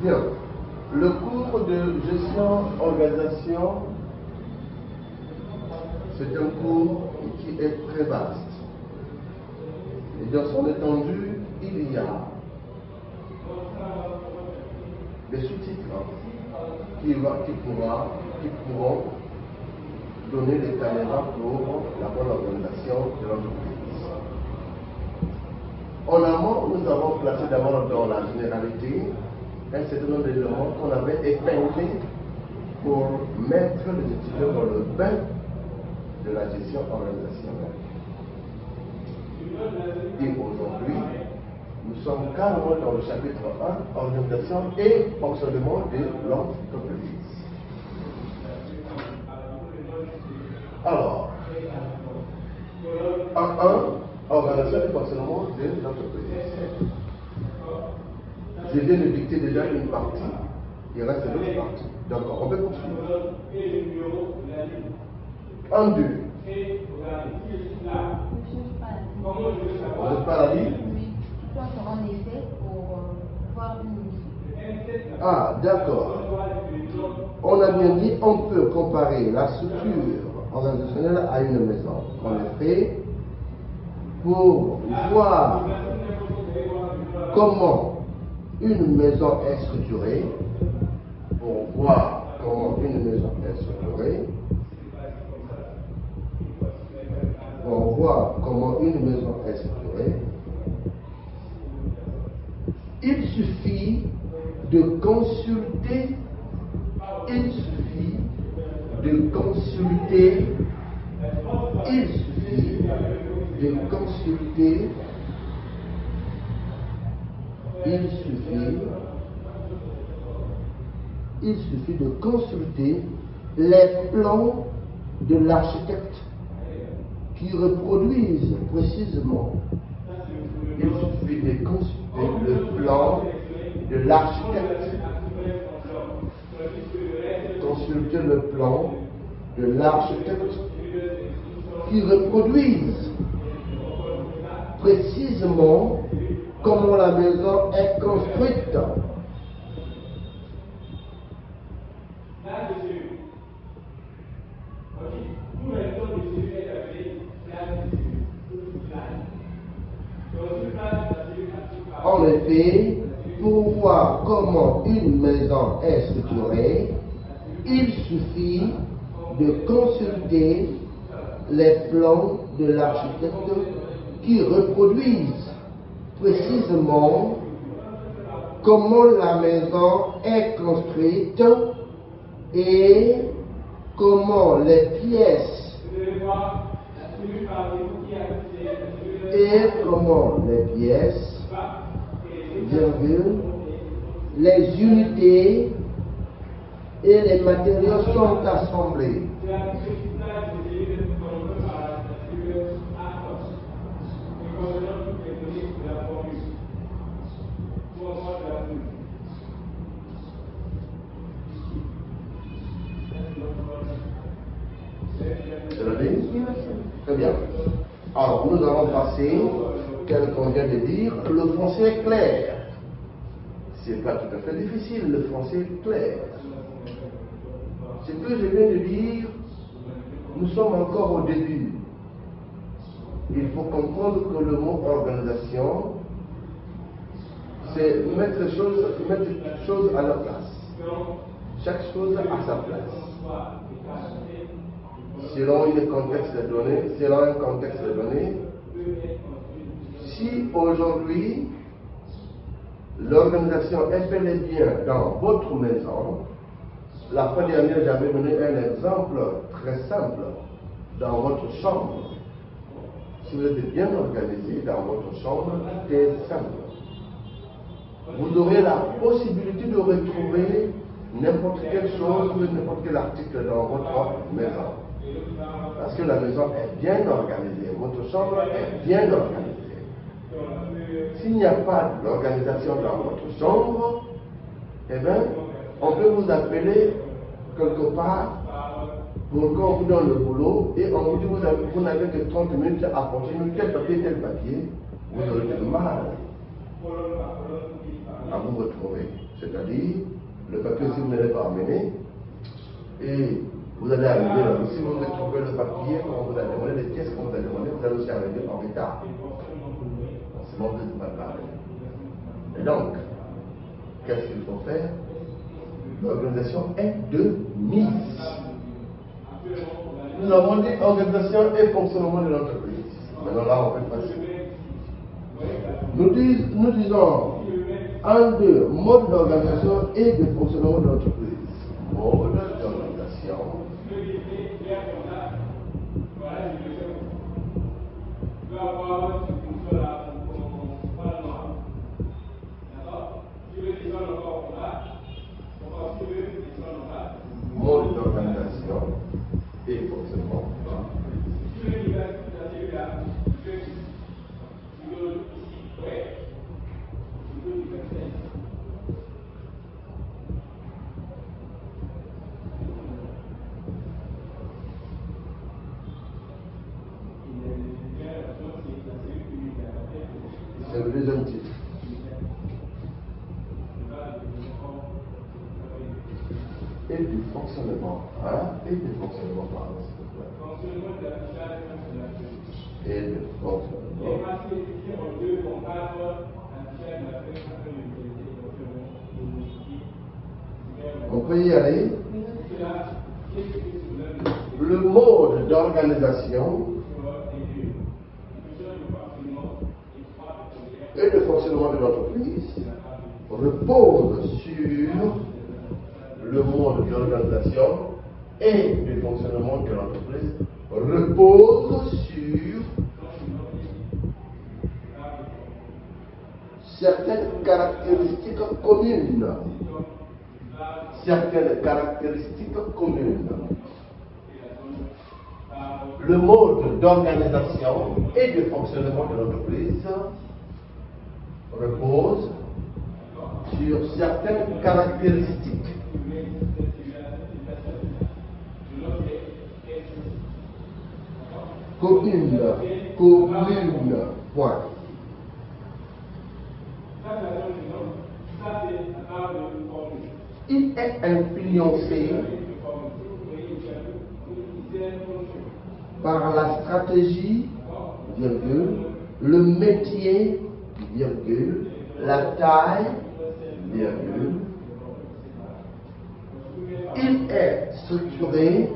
Bien. Le cours de gestion-organisation, c'est un cours qui est très vaste. Et dans son étendue, il y a des sous-titres qui pourront donner des caméras pour la bonne organisation de l'entreprise. En amont, nous avons placé d'abord dans la généralité un certain nombre d'éléments qu'on avait épinglés pour mettre les étudiants dans le bain de la gestion organisationnelle. Et aujourd'hui, nous sommes carrément dans le chapitre 1, organisation et fonctionnement de l'entreprise. Alors, en 1, organisation et fonctionnement de l'entreprise. Je viens de dicter déjà une partie, il reste l'autre partie. Donc, on peut poursuivre. En 2. On ne pas la ligne? Comment on est fait pour voir une... Ah, d'accord. On a bien dit, on peut comparer la structure organisationnelle à une maison. En effet, pour voir comment une maison est structurée, il suffit de consulter les plans de l'architecte qui reproduisent précisément. Il suffit de consulter le plan de l'architecte. Consulter le plan de l'architecte qui reproduise précisément comment la maison est construite. En effet, pour voir comment une maison est structurée, il suffit de consulter les plans de l'architecte qui reproduisent précisément comment la maison est construite et comment les pièces les unités et les matériaux sont assemblés. C'est la ligne? Très bien. Alors, nous allons passer, tel qu'on vient de dire, le français est clair. C'est pas tout à fait difficile, le français est clair. Ce que je viens de dire, nous sommes encore au début. Il faut comprendre que le mot organisation, c'est mettre toutes choses à leur place. Chaque chose à sa place. Selon un contexte donné, si aujourd'hui l'organisation est bel et bien dans votre maison, la fois dernière j'avais donné un exemple très simple dans votre chambre. Si vous êtes bien organisé dans votre chambre, tout est simple. Vous aurez la possibilité de retrouver n'importe quelle chose, n'importe quel article dans votre maison. Parce que la maison est bien organisée, votre chambre est bien organisée. S'il n'y a pas d'organisation dans votre chambre, eh bien, on peut vous appeler quelque part pour qu'on vous donne le boulot et on vous dit vous n'avez que 30 minutes à apporter tel papier, vous aurez du mal à vous retrouver. C'est-à-dire, le papier, si vous ne l'avez pas amené, et vous allez arriver là, si vous trouvez le papier, quand vous allez demander les pièces qu'on vous a demandé, vous allez aussi arriver en retard. C'est bon, vous n'êtes pas parlé. Et donc, qu'est-ce qu'il faut faire? L'organisation est de mise. Nous avons dit organisation et fonctionnement de l'entreprise. Maintenant là, on fait passer. Nous disons un, deux, mode d'organisation et de fonctionnement de l'entreprise. Mode d'organisation. Mode d'organisation et fonctionnement. C'est le deuxième titre. Et du fonctionnement. Hein? Et du fonctionnement, pardon, s'il vous plaît. Et du fonctionnement. On peut y aller. Le mode d'organisation et de fonctionnement de l'entreprise repose sur le mode d'organisation et de fonctionnement de l'entreprise repose sur certaines caractéristiques communes. Certaines caractéristiques communes. Le mode d'organisation et de fonctionnement de l'entreprise repose sur certaines caractéristiques communes. Point. Il est influencé par la stratégie, virgule, le métier, virgule, la taille, virgule. Il est structuré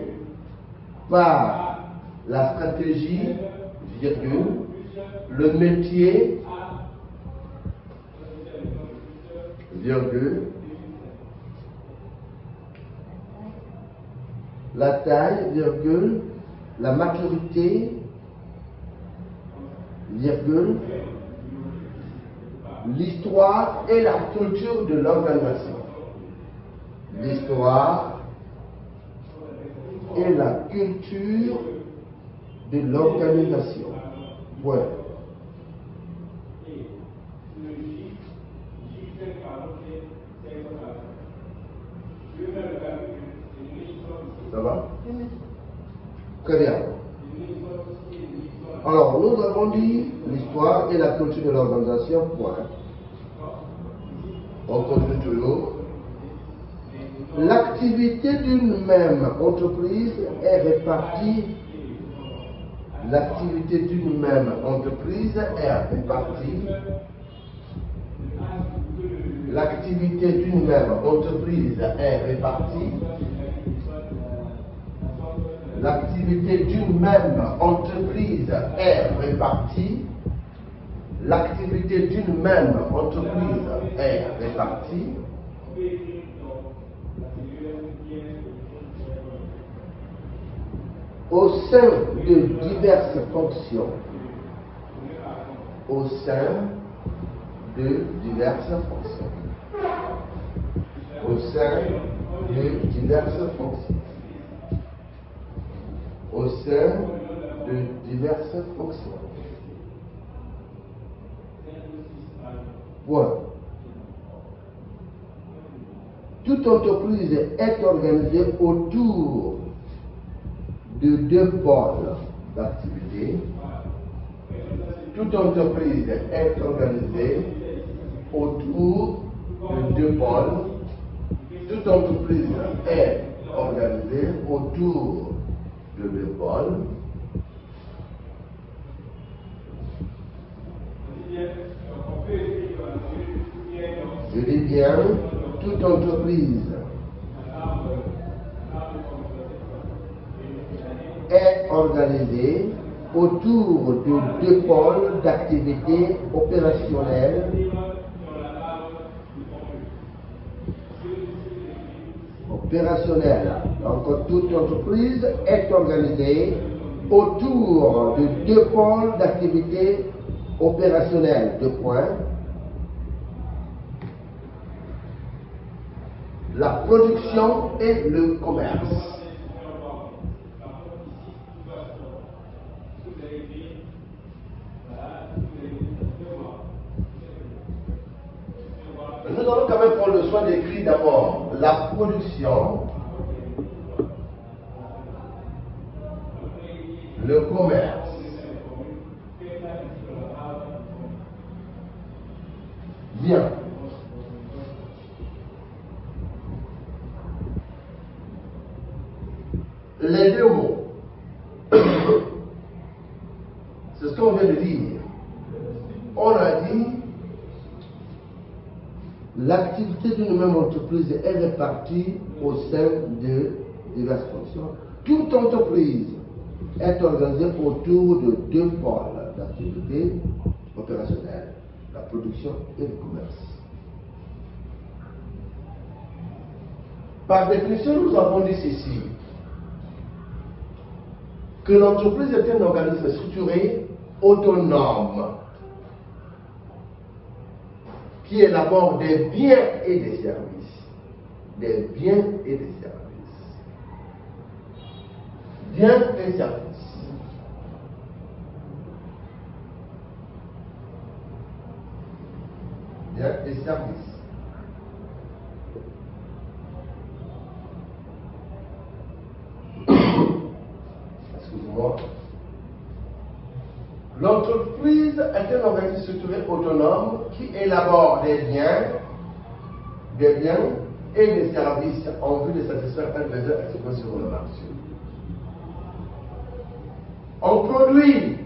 par la stratégie, virgule, le métier, virgule, la taille, virgule, la maturité, virgule, l'histoire et la culture de l'organisation. L'histoire et la culture de l'organisation. Point. Ça va? Très bien. Alors, nous avons dit l'histoire et la culture de l'organisation, point. On continue toujours. L'activité d'une même entreprise est répartie. L'activité d'une même entreprise est répartie. L'activité d'une même entreprise est répartie. L'activité d'une même entreprise est répartie. L'activité d'une même entreprise est répartie. Au sein de diverses fonctions. Au sein de diverses fonctions. Au sein de diverses fonctions. Au sein de diverses fonctions. Point. Toute entreprise est organisée autour de deux pôles d'activité. Toute entreprise est organisée autour de deux pôles. Toute entreprise est organisée autour de deux pôles. Je dis bien, toute entreprise est organisée autour de deux pôles d'activité opérationnelle Donc, toute entreprise est organisée autour de deux pôles d'activité opérationnelle. Deux points. La production et le commerce. Nous allons quand même prendre le soin d'écrire d'abord la production, le commerce. Bien. Les deux mots, c'est ce qu'on vient de dire. On a dit l'activité d'une même entreprise est répartie au sein de diverses fonctions. Toute entreprise est organisée autour de deux pôles d'activité opérationnelle, la production et le commerce. Par définition, nous avons dit ceci, que l'entreprise est un organisme structuré, autonome, qui élabore des biens et des services. Des biens et des services. Biens et services. Biens et services. Excusez-moi. L'entreprise est un organisme structuré autonome qui élabore des biens et des services en vue de satisfaire un besoin exprimé sur le marché. On produit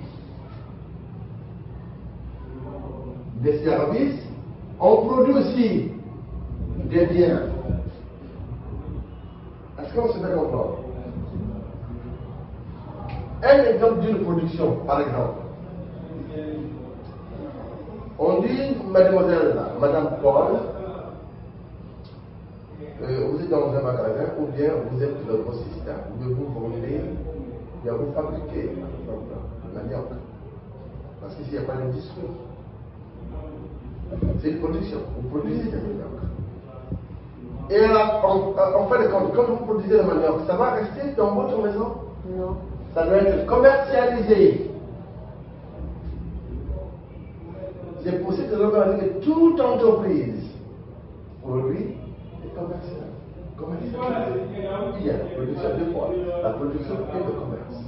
des services, on produit aussi des biens. Est-ce qu'on se fait comprendre? Un exemple d'une production, par exemple. On dit, mademoiselle, madame Paul, vous êtes dans un magasin ou bien vous êtes le grossiste, vous vendez, bien vous fabriquez, par exemple, le manioc. Parce qu'ici, il n'y a pas d'industrie. C'est une production. Vous produisez des manioc. Et là, en fin de compte, quand vous produisez le manioc, ça va rester dans votre maison? Non. Ça doit être commercialisé. C'est possible de regarder que toute entreprise produit et commercialisée. Il y a la production de quoi? La production et le commerce.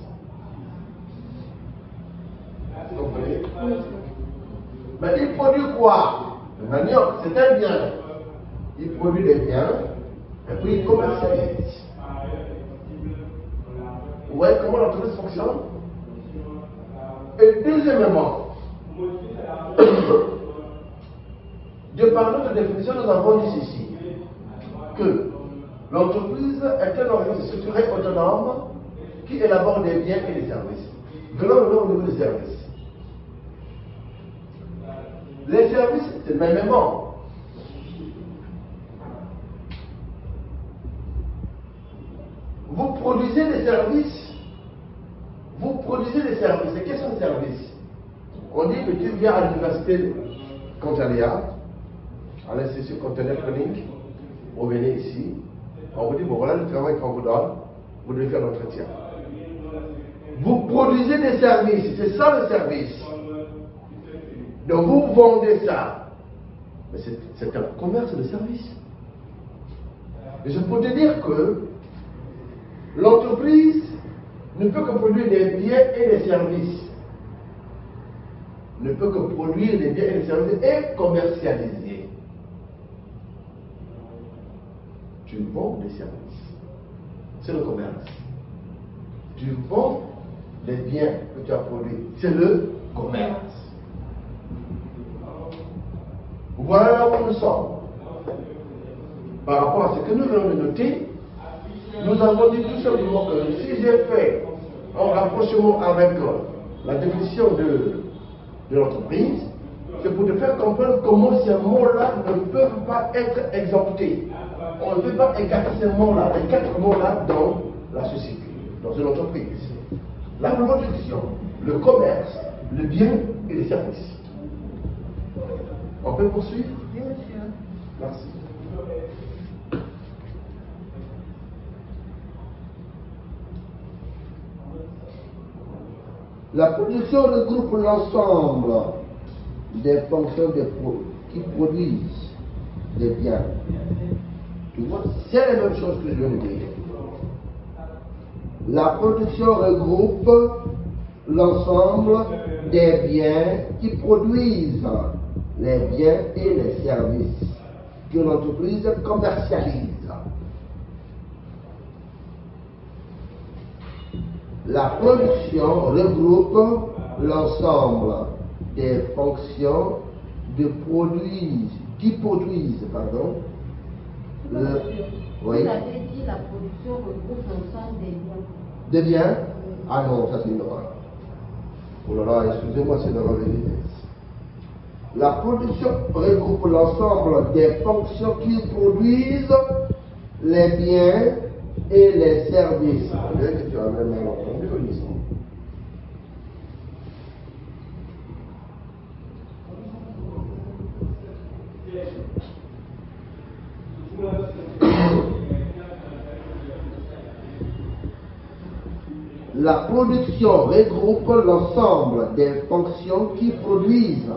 Vous comprenez? Oui. Mais il produit quoi? Le manioc, c'est un bien. Il produit des biens et puis il commercialise. Vous voyez comment l'entreprise fonctionne? Et deuxièmement, de par notre définition, nous avons dit ceci, que l'entreprise est un organisme structuré autonome qui élabore des biens et des services. Venons au niveau des services. Les services, c'est le même élément. Vous produisez des services. Vous produisez des services. Et quels sont les services? On dit que tu viens à l'université Contalia, à l'institut Contalia Clinique, vous venez ici, on vous dit, bon voilà le travail qu'on vous donne, vous devez faire l'entretien. Vous produisez des services, c'est ça le service. Donc vous vendez ça. Mais c'est un commerce de services. Et je peux te dire que l'entreprise ne peut que produire des biens et des services. Ne peut que produire des biens et des services et commercialiser. tu vends des services. C'est le commerce. Tu vends les biens que tu as produits. C'est le commerce. Voilà là où nous sommes. Par rapport à ce que nous venons de noter, nous avons dit tout simplement que si j'ai fait un rapprochement avec la définition de l'entreprise, c'est pour te faire comprendre comment ces mots-là ne peuvent pas être exemptés. On ne peut pas écarter ces mots-là, les 4 mots-là dans la société, dans une entreprise. La production, le commerce, le bien et les services. On peut poursuivre? Oui, monsieur. Merci. La production regroupe l'ensemble des fonctions qui produisent des biens. Tu vois, c'est la même chose que je viens de dire. La production regroupe l'ensemble des biens qui produisent les biens et les services que l'entreprise commercialise. La production regroupe l'ensemble des fonctions qui produisent, Monsieur, oui. vous avez dit la production regroupe l'ensemble des biens. Des biens? Ah non, ça c'est une erreur. Oh là là, excusez-moi, c'est une erreur de vitesse. La production regroupe l'ensemble des fonctions qui produisent les biens et les services. Bien que tu as même mal entendu, Olivier. La production regroupe l'ensemble des fonctions qui produisent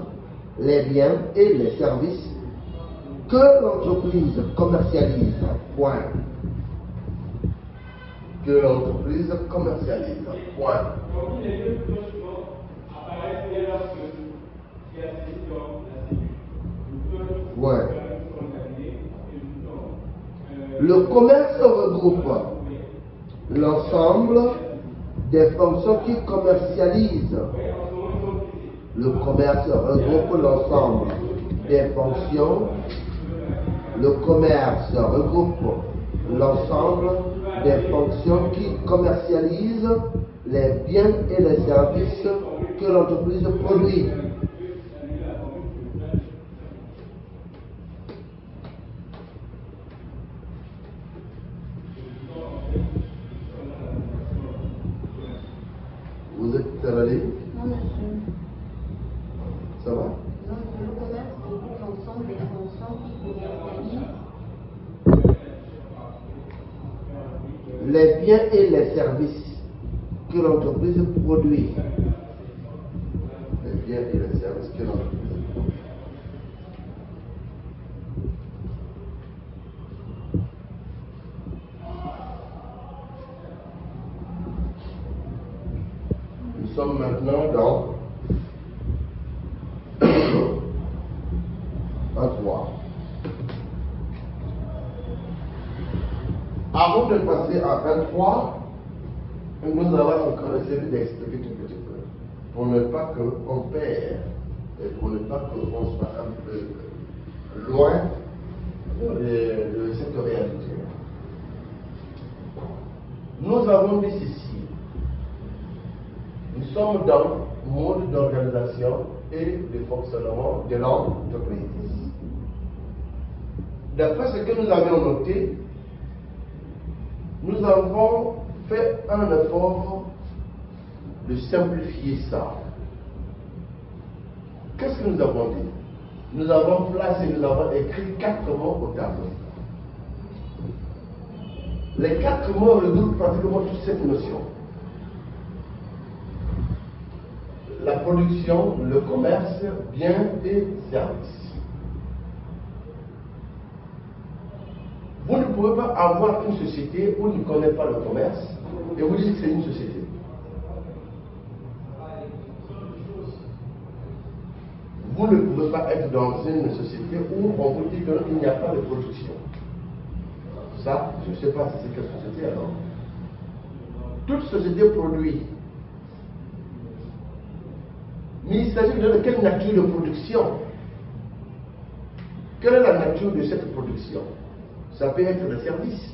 les biens et les services que l'entreprise commercialise. Point. Que l'entreprise commercialise. Point. Ouais. Le commerce regroupe l'ensemble des fonctions qui commercialisent. Le commerce regroupe l'ensemble des fonctions. Le commerce regroupe l'ensemble des fonctions qui commercialisent les biens et les services que l'entreprise produit. Vous êtes à la ligne? Non, monsieur. Ça va? Non, monsieur, le commerce regroupe l'ensemble des fonctions qui commercialisent. Les biens et les services que l'entreprise produit. Les biens et les services que l'entreprise produit. Nous sommes maintenant dans un 3. Avant de passer à 23, nous allons encore essayer d'expliquer tout petit peu, pour ne pas qu'on perd et pour ne pas qu'on soit un peu loin de cette réalité. Nous avons dit ceci. Nous sommes dans le mode d'organisation et de fonctionnement de l'entreprise. D'après ce que nous avions noté, nous avons fait un effort de simplifier ça. Qu'est-ce que nous avons dit? Nous avons placé, nous avons écrit 4 mots au tableau. Les 4 mots regroupent pratiquement toute cette notion. La production, le commerce, biens et services. Vous ne pouvez pas avoir une société où vous ne connaissez pas le commerce et vous dites que c'est une société. Vous ne pouvez pas être dans une société où on vous dit qu'il n'y a pas de production. Ça, je ne sais pas si c'est quelle société alors. Toute société produit. Mais il s'agit de quelle nature de production? Quelle est la nature de cette production? Ça peut être le service.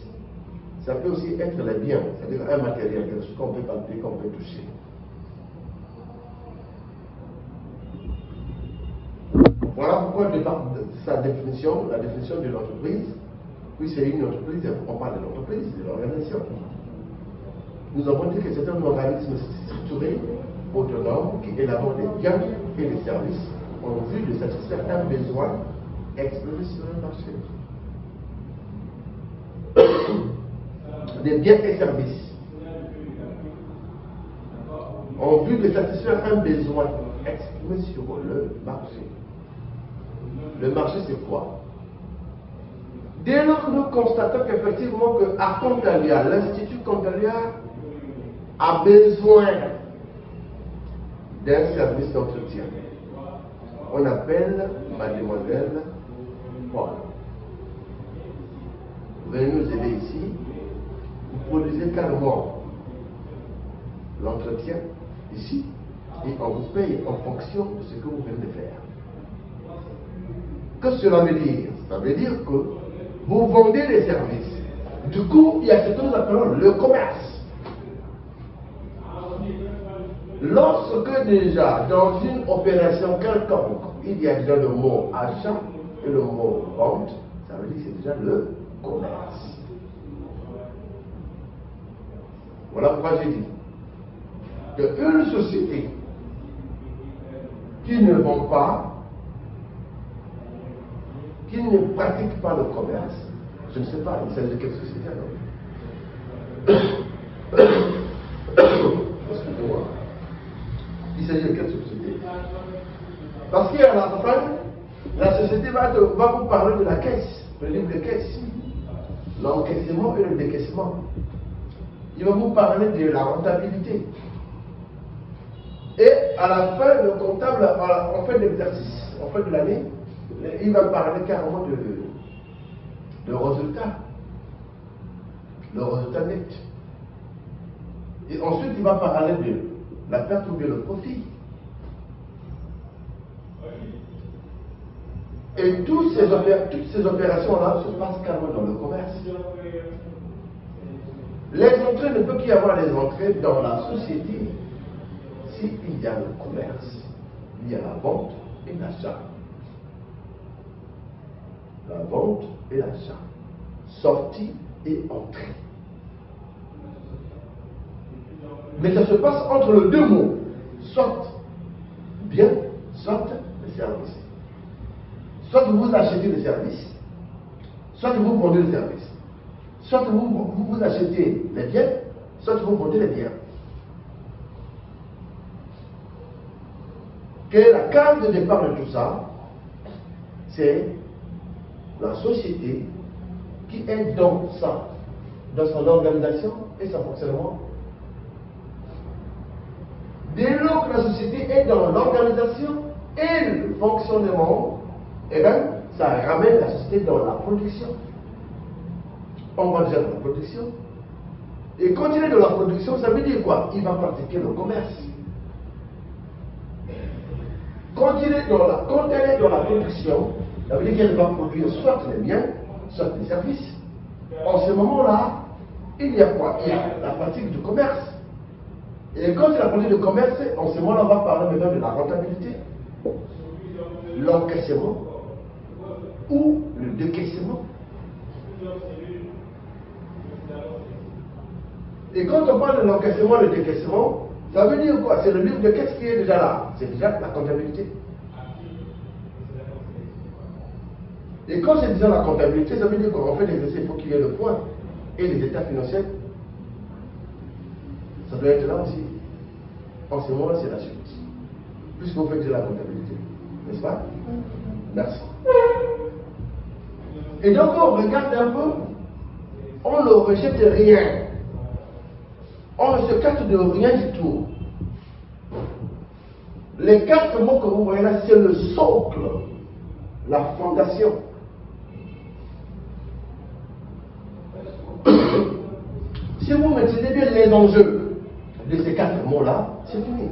Ça peut aussi être les biens, c'est-à-dire un matériel, quelque chose qu'on peut palper, qu'on peut toucher. Voilà pourquoi, de sa définition, la définition de l'entreprise, oui, c'est une entreprise, on parle de l'entreprise, de l'organisation. Nous avons dit que c'est un organisme structuré, autonome, qui élabore des biens et des services en vue de satisfaire un besoin exprimé sur le marché. Des biens et services en vue de satisfaire un besoin exprimé sur le marché. Le marché, c'est quoi? Dès lors que nous constatons qu'effectivement qu'à Contalia, l'Institut Contalia a besoin d'un service d'entretien, on appelle mademoiselle Paul. Venez nous aider ici. Vous produisez carrément l'entretien ici et on vous paye en fonction de ce que vous venez de faire. Qu'est-ce que cela veut dire? Ça veut dire que vous vendez des services. Du coup, il y a ce que nous appelons le commerce. Lorsque déjà, dans une opération quelconque, il y a déjà le mot achat et le mot vente, ça veut dire que c'est déjà le commerce. Voilà pourquoi j'ai dit qu'une société qui ne vend pas, qui ne pratique pas le commerce, je ne sais pas, il s'agit de quelle société alors? Excusez-moi. Il s'agit de quelle société? Parce qu'à la fin, la société va vous parler de la caisse, le livre de caisse, l'encaissement et le décaissement. Il va vous parler de la rentabilité. Et à la fin, le comptable, en fin d'exercice, en fin de l'année, il va parler carrément de résultat. Le résultat net. Et ensuite, il va parler de la perte ou de le profit. Et toutes ces opérations-là se passent carrément dans le commerce. Les entrées, ne peut qu'y avoir les entrées dans la société s'il y a le commerce, il y a la vente et l'achat. La vente et l'achat. Sortie et entrée. Mais ça se passe entre les deux mots, soit bien, soit le service. Soit vous achetez le service, soit vous vendez le service. Soit vous achetez les biens, soit vous vendez les biens. Que la case de départ de tout ça, c'est la société qui est dans son organisation et son fonctionnement. Dès lors que la société est dans l'organisation et le fonctionnement, eh bien, ça ramène la société dans la production. On va déjà dans la production. Et quand il est dans la production, ça veut dire quoi? Il va pratiquer le commerce. Quand elle est dans la production, ça veut dire qu'elle va produire soit les biens, soit les services. En ce moment-là, il y a quoi? Il y a la pratique du commerce. Et quand il a parlé de commerce, en ce moment-là, on va parler maintenant de la rentabilité, l'encaissement ou le décaissement. Et quand on parle de l'encaissement et le décaissement, ça veut dire quoi? C'est le livre de caisse qui est déjà là. C'est déjà la comptabilité. Et quand c'est déjà la comptabilité, ça veut dire qu'en fait des essais, il faut qu'il y ait le point et les états financiers. Ça doit être là aussi. En ce moment-là, c'est la suite. Puisque vous faites déjà la comptabilité. N'est-ce pas? Merci. Et donc, on regarde un peu, on ne rejette rien. On ne se capte de rien du tout. Les 4 mots que vous voyez là, c'est le socle, la fondation. Si vous maîtrisez bien les enjeux de ces 4 mots-là, c'est fini.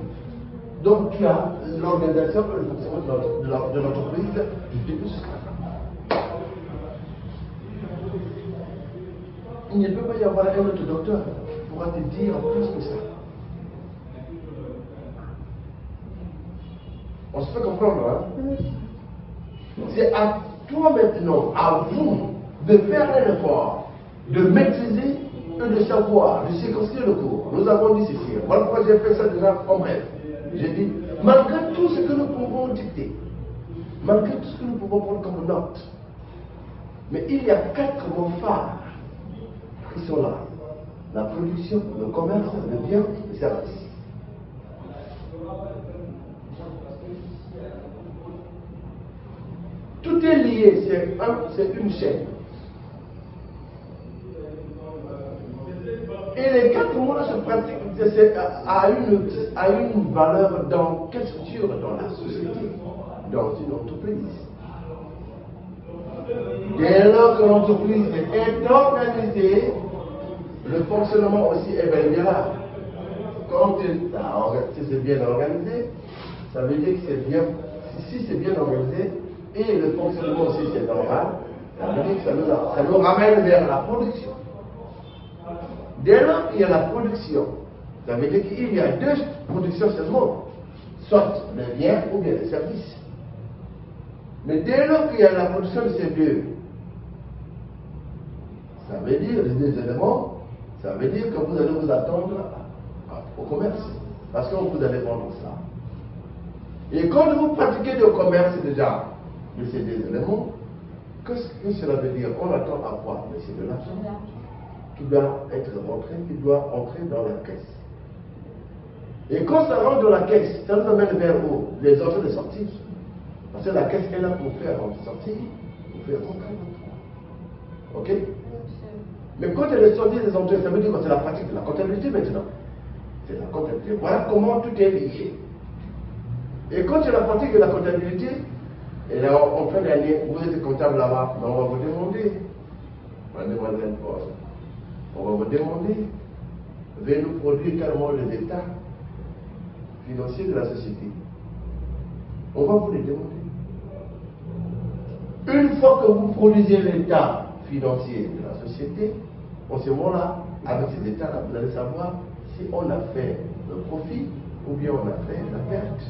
Donc tu as l'organisation et le fonctionnement de l'entreprise du début jusqu'à la fin. Il ne peut pas y avoir un autre docteur qui pourra te dire plus que ça. On se fait comprendre, hein? C'est à toi maintenant, à vous, de faire un effort, de maîtriser et de savoir, de circonscrire le cours. Nous avons dit ceci. Voilà pourquoi j'ai fait ça déjà en bref. J'ai dit, malgré tout ce que nous pouvons dicter, malgré tout ce que nous pouvons prendre comme note, mais il y a 4 mots phares qui sont là. La production, le commerce, le bien, le service. Tout est lié, c'est une chaîne. Et les 4 mots-là se pratiquent à une valeur dans quelle structure? Dans la société, dans une entreprise. Dès lors que l'entreprise est organisée, le fonctionnement aussi est bien là. Quand c'est bien organisé, ça veut dire que c'est bien. Si c'est bien organisé, et le fonctionnement aussi c'est normal, ça veut dire que ça nous ramène vers la production. Dès lors qu'il y a la production, ça veut dire qu'il y a 2 productions seulement, soit les biens ou bien les services. Mais dès lors qu'il y a la production de ces 2, ça veut dire, les 2 éléments, ça veut dire que vous allez vous attendre au commerce, parce que vous allez vendre ça. Et quand vous pratiquez le commerce déjà de ces 2 éléments, qu'est-ce que cela veut dire? On attend à quoi? Mais c'est de l'argent qui doit être rentré, qui doit entrer dans la caisse. Et quand ça rentre dans la caisse, ça nous amène vers où? Les entrées et les sorties. Parce que la caisse est là pour faire sortir, pour faire rentrer. Ok? Mais quand elle est sortie des entrées, ça veut dire que c'est la pratique de la comptabilité maintenant. C'est la comptabilité. Voilà comment tout est lié. Et quand c'est la pratique de la comptabilité, et là, en fin d'année, vous êtes comptable là-bas, mais on va vous demander, mademoiselle Paul, on va vous demander, veuillez nous produire carrément les états financiers de la société. On va vous les demander. Une fois que vous produisez l'état financier de la société, en ce moment-là, avec ces états-là, vous allez savoir si on a fait le profit ou bien on a fait la perte.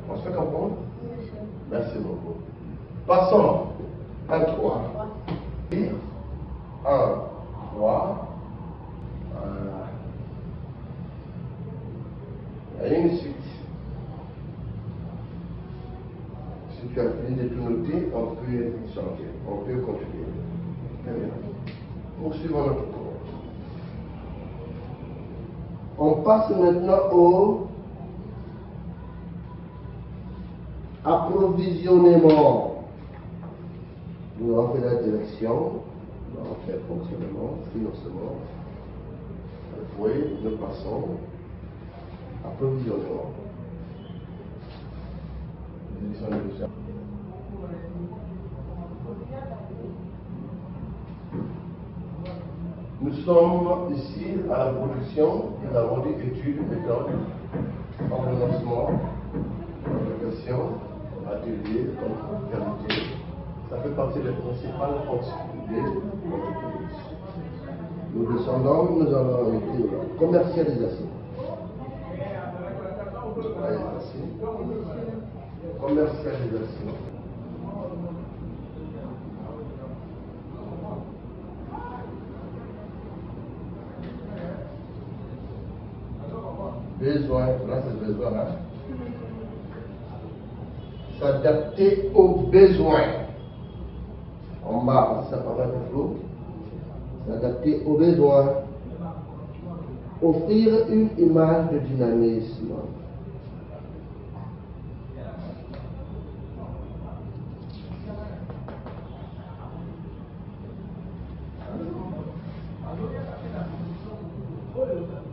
On se fait comprendre? Merci beaucoup. Passons à 3. 1, 3. Il y a une suite. Si tu as fini de tout noter, on peut changer, on peut continuer. Très bien. Poursuivons notre cours. On passe maintenant au approvisionnement. Nous avons fait la direction, nous avons fait fonctionnement, financement. Oui, nous passons approvisionnement. Nous sommes ici à la production, nous avons dit études, méthodes, ordonnancement, fabrication, atelier, qualité. Ça fait partie des principales fonctions de l'entreprise. Nous descendons, nous allons écrire la commercialisation. Commercialisation. Besoin, là c'est besoin, hein? S'adapter aux besoins. En bas, ça paraît un flou. S'adapter aux besoins. Offrir une image de dynamisme.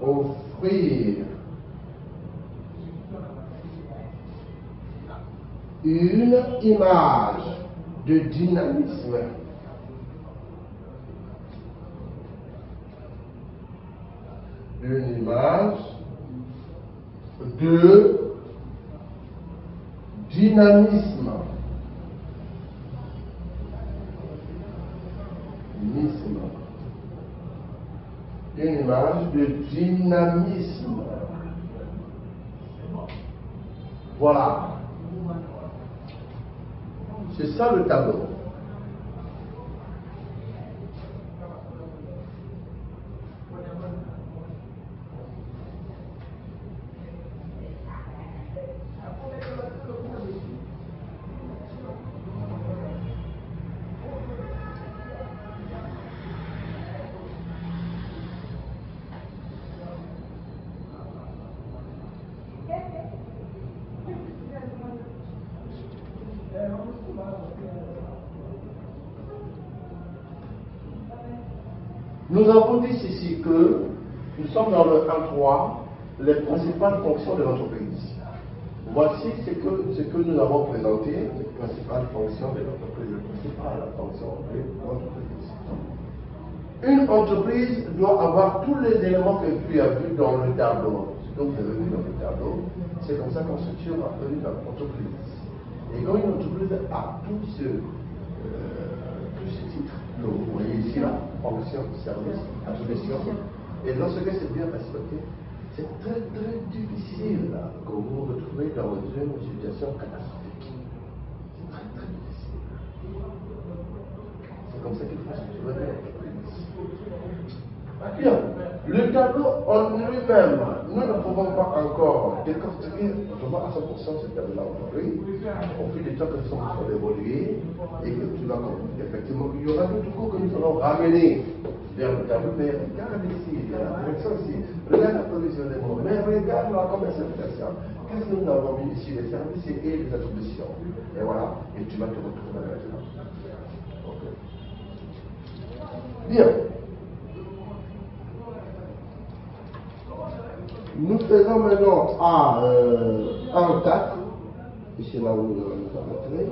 Offrir une image de dynamisme. Une image de dynamisme. Une image de dynamisme. Voilà. C'est ça le tableau. Nous avons dit ceci que nous sommes dans le 1.3, les principales fonctions de l'entreprise. Voici ce que nous avons présenté, les principales fonctions de l'entreprise, les principales fonctions de l'entreprise. Une entreprise doit avoir tous les éléments que tu as vus dans le tableau. Ce que vous avez vu dans le tableau, c'est comme ça qu'on structure une entreprise. Et quand une entreprise a tous ces titres, vous voyez ici là, fonction, service, attribution, et lorsque c'est bien respecté, c'est très très difficile là, que vous vous retrouvez dans une situation catastrophique. C'est très très difficile. C'est comme ça qu'il faut structurer l'entreprise. Bien, le tableau en lui-même, nous ne pouvons pas encore décortiquer à 100% ce tableau-là aujourd'hui. Au fil du temps que nous sommes en train d'évoluer et que tu vas comprendre effectivement qu'il y aura d'autres cours que nous allons ramener vers le tableau. Mais regarde ici, il y a la direction ici, regarde la provision des mots, mais regarde la commercialisation. Qu'est-ce que nous avons mis ici? Les services et les attributions. Et voilà, et tu vas te retrouver maintenant. Okay. Bien. Nous faisons maintenant à 1.4, et c'est là où nous allons nous arrêter,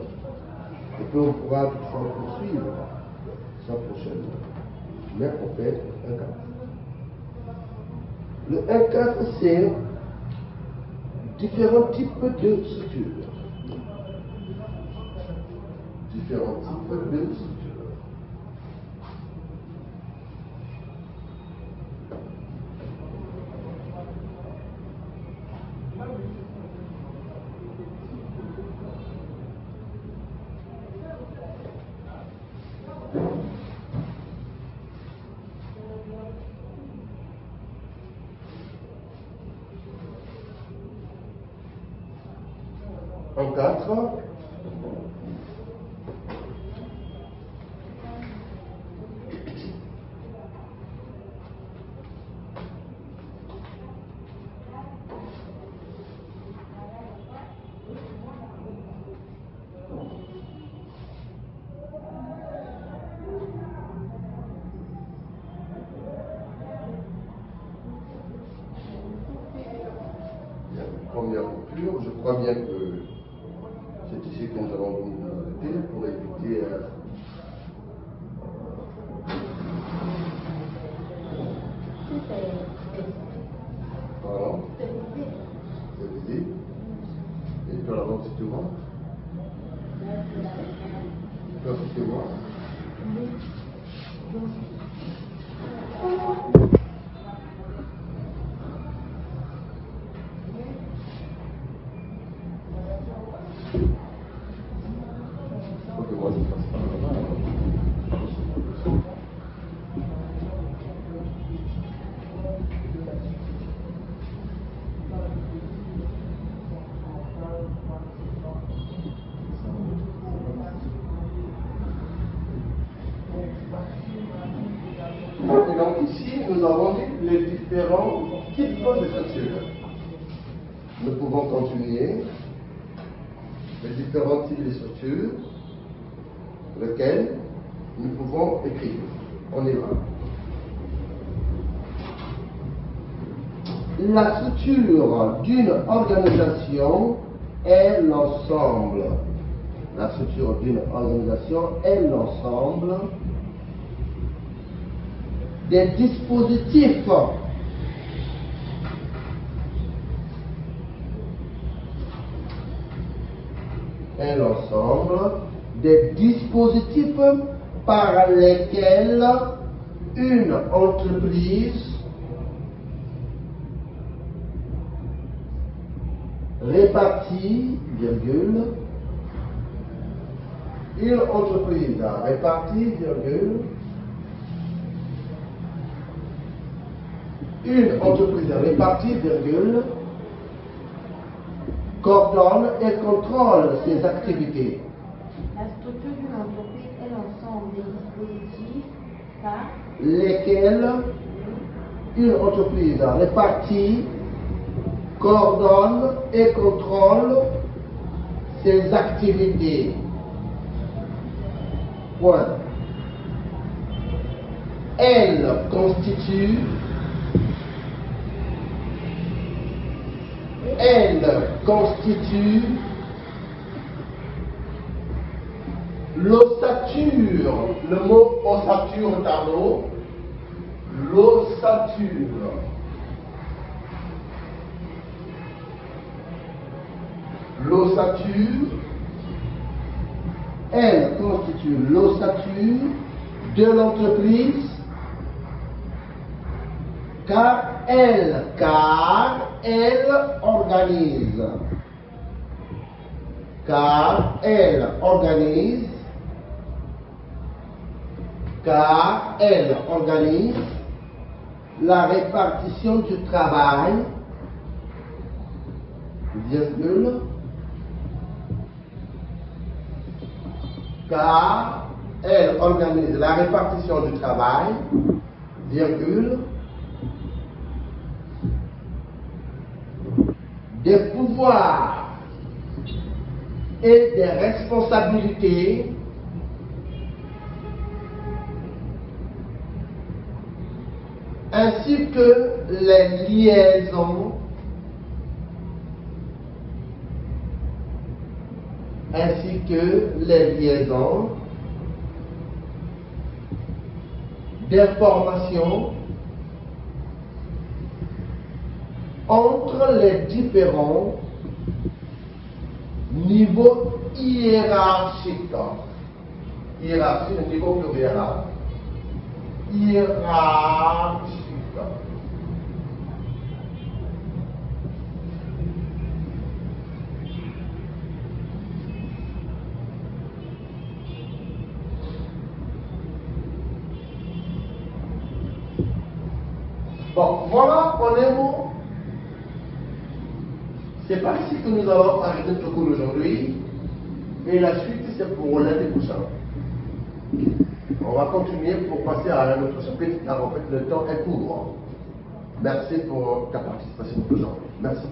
et puis on pourra toutefois poursuivre ça prochainement. Mais on fait 1.4. Le 1.4, c'est différents types de structures. Différents types de structures. En 4. Première coupure, je crois bien que c'est ici que nous allons nous arrêter pour éviter pardon, c'est visible. Et toi là-bas, si tu vois. Toi, si tu vois. Et donc ici, nous avons dit les différents types de structures. Nous pouvons continuer les différents types de structures, lesquels nous pouvons écrire. On y va. La structure d'une organisation est l'ensemble La structure d'une organisation est l'ensemble des dispositifs par lesquels une entreprise répartie, virgule, une entreprise répartie, virgule, une entreprise répartie, virgule, coordonne et contrôle ses activités. La structure d'une entreprise est l'ensemble des dispositifs par lesquels une entreprise répartie coordonne et contrôle ses activités. Point. Elle constitue l'ossature, le mot ossature tableau, l'ossature. L'ossature, elle constitue l'ossature de l'entreprise car elle organise la répartition du travail, virgule, car elle organise la répartition du travail, virgule, des pouvoirs et des responsabilités ainsi que les liaisons d'informations entre les différents niveaux hiérarchiques. Hiérarchie, le niveau pluriel. Hiérarchique. Bon, voilà en un mot. C'est pas ici que nous allons arrêter notre cours aujourd'hui. Et la suite, c'est pour lundi prochain. On va continuer pour passer à un autre chapitre, car en fait le temps est court. Merci pour ta participation aujourd'hui. Merci.